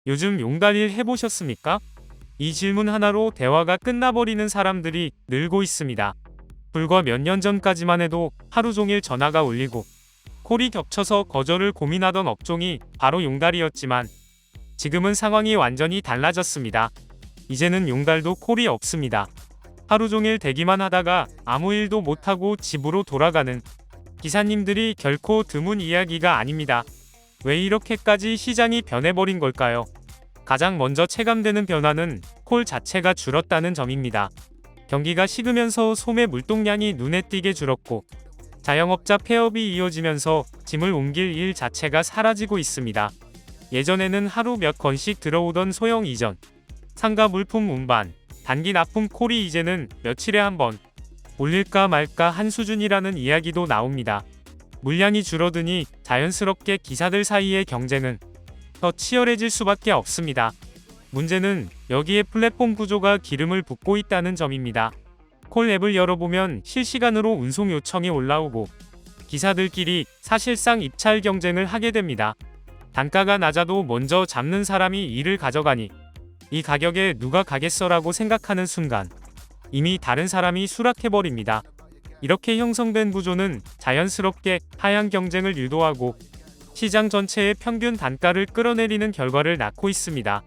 요즘 용달일 해보셨습니까? 이 질문 하나로 대화가 끝나버리는 사람들이 늘고 있습니다. 불과 몇 년 전까지만 해도 하루 종일 전화가 울리고 콜이 겹쳐서 거절을 고민하던 업종이 바로 용달이었지만 지금은 상황이 완전히 달라졌습니다. 이제는 용달도 콜이 없습니다. 하루 종일 대기만 하다가 아무 일도 못하고 집으로 돌아가는 기사님들이 결코 드문 이야기가 아닙니다. 왜 이렇게까지 시장이 변해버린 걸까요? 가장 먼저 체감되는 변화는 콜 자체가 줄었다는 점입니다. 경기가 식으면서 소매 물동량이 눈에 띄게 줄었고 자영업자 폐업이 이어지면서 짐을 옮길 일 자체가 사라지고 있습니다. 예전에는 하루 몇 건씩 들어오던 소형 이전, 상가 물품 운반, 단기 납품 콜이 이제는 며칠에 한 번 올릴까 말까 한 수준이라는 이야기도 나옵니다. 물량이 줄어드니 자연스럽게 기사들 사이의 경쟁은 더 치열해질 수밖에 없습니다. 문제는 여기에 플랫폼 구조가 기름을 붓고 있다는 점입니다. 콜 앱을 열어보면 실시간으로 운송 요청이 올라오고 기사들끼리 사실상 입찰 경쟁을 하게 됩니다. 단가가 낮아도 먼저 잡는 사람이 일을 가져가니 이 가격에 누가 가겠어라고 생각하는 순간 이미 다른 사람이 수락해버립니다. 이렇게 형성된 구조는 자연스럽게 하향 경쟁을 유도하고 시장 전체의 평균 단가를 끌어내리는 결과를 낳고 있습니다.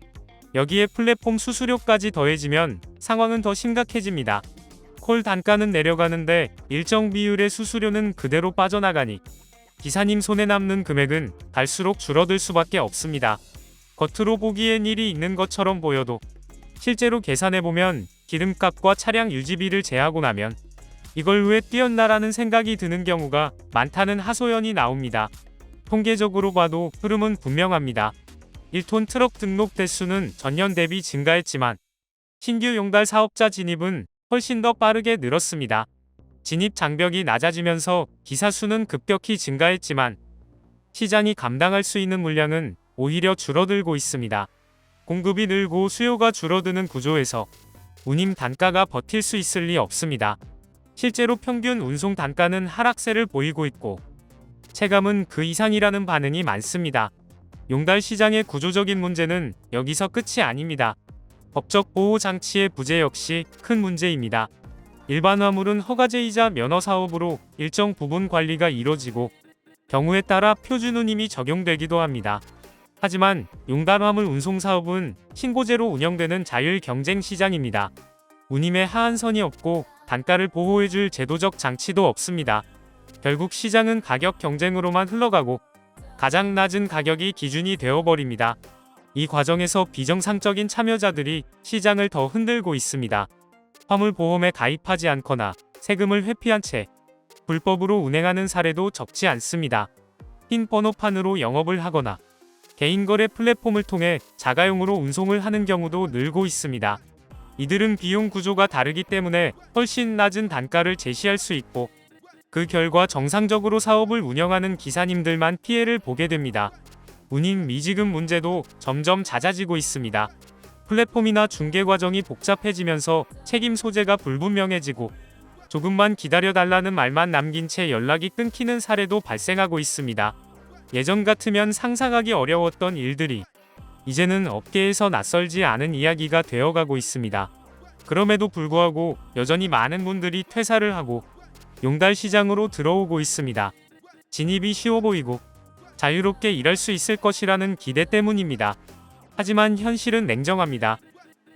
여기에 플랫폼 수수료까지 더해지면 상황은 더 심각해집니다. 콜 단가는 내려가는데 일정 비율의 수수료는 그대로 빠져나가니 기사님 손에 남는 금액은 갈수록 줄어들 수밖에 없습니다. 겉으로 보기엔 일이 있는 것처럼 보여도 실제로 계산해보면 기름값과 차량 유지비를 제하고 나면 이걸 왜 뛰었나라는 생각이 드는 경우가 많다는 하소연이 나옵니다. 통계적으로 봐도 흐름은 분명합니다. 1톤 트럭 등록 대수는 전년 대비 증가했지만 신규 용달 사업자 진입은 훨씬 더 빠르게 늘었습니다. 진입 장벽이 낮아지면서 기사 수는 급격히 증가했지만 시장이 감당할 수 있는 물량은 오히려 줄어들고 있습니다. 공급이 늘고 수요가 줄어드는 구조에서 운임 단가가 버틸 수 있을 리 없습니다. 실제로 평균 운송 단가는 하락세를 보이고 있고 체감은 그 이상이라는 반응이 많습니다. 용달 시장의 구조적인 문제는 여기서 끝이 아닙니다. 법적 보호 장치의 부재 역시 큰 문제입니다. 일반 화물은 허가제이자 면허 사업으로 일정 부분 관리가 이뤄지고 경우에 따라 표준 운임이 적용되기도 합니다. 하지만 용달 화물 운송 사업은 신고제로 운영되는 자율 경쟁 시장입니다. 운임에 하한선이 없고 단가를 보호해줄 제도적 장치도 없습니다. 결국 시장은 가격 경쟁으로만 흘러가고 가장 낮은 가격이 기준이 되어버립니다. 이 과정에서 비정상적인 참여자들이 시장을 더 흔들고 있습니다. 화물보험에 가입하지 않거나 세금을 회피한 채 불법으로 운행하는 사례도 적지 않습니다. 흰 번호판으로 영업을 하거나 개인거래 플랫폼을 통해 자가용으로 운송을 하는 경우도 늘고 있습니다. 이들은 비용 구조가 다르기 때문에 훨씬 낮은 단가를 제시할 수 있고 그 결과 정상적으로 사업을 운영하는 기사님들만 피해를 보게 됩니다. 운임 미지급 문제도 점점 잦아지고 있습니다. 플랫폼이나 중개 과정이 복잡해지면서 책임 소재가 불분명해지고 조금만 기다려달라는 말만 남긴 채 연락이 끊기는 사례도 발생하고 있습니다. 예전 같으면 상상하기 어려웠던 일들이 이제는 업계에서 낯설지 않은 이야기가 되어가고 있습니다. 그럼에도 불구하고 여전히 많은 분들이 퇴사를 하고 용달 시장으로 들어오고 있습니다. 진입이 쉬워 보이고 자유롭게 일할 수 있을 것이라는 기대 때문입니다. 하지만 현실은 냉정합니다.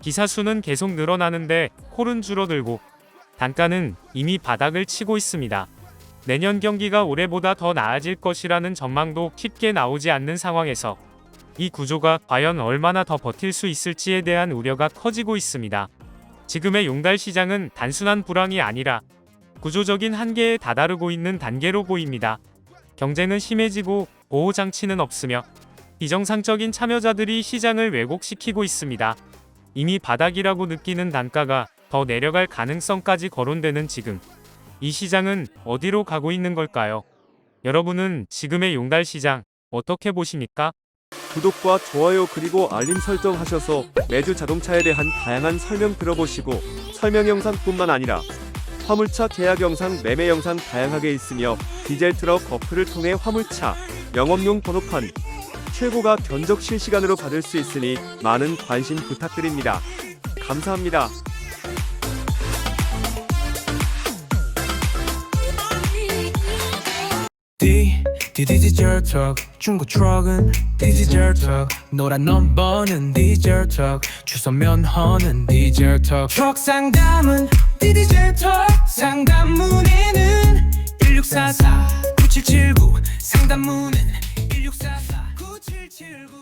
기사 수는 계속 늘어나는데 콜은 줄어들고 단가는 이미 바닥을 치고 있습니다. 내년 경기가 올해보다 더 나아질 것이라는 전망도 쉽게 나오지 않는 상황에서 이 구조가 과연 얼마나 더 버틸 수 있을지에 대한 우려가 커지고 있습니다. 지금의 용달 시장은 단순한 불황이 아니라 구조적인 한계에 다다르고 있는 단계로 보입니다. 경쟁은 심해지고 보호장치는 없으며 비정상적인 참여자들이 시장을 왜곡시키고 있습니다. 이미 바닥이라고 느끼는 단가가 더 내려갈 가능성까지 거론되는 지금 이 시장은 어디로 가고 있는 걸까요? 여러분은 지금의 용달 시장 어떻게 보십니까? 구독과 좋아요 그리고 알림 설정하셔서 매주 자동차에 대한 다양한 설명 들어보시고 설명 영상뿐만 아니라 화물차 계약 영상, 매매 영상 다양하게 있으며 디젤 트럭 어플을 통해 화물차, 영업용 번호판, 최고가 견적 실시간으로 받을 수 있으니 많은 관심 부탁드립니다. 감사합니다. 디지털 턱 중고 트럭은 디지털 턱 노란 넘버는 디지털 턱 주소 면허는 디지털 턱 트럭 상담은 디지털 턱 상담 문의는 1644 9779 상담 문의는 1644 9779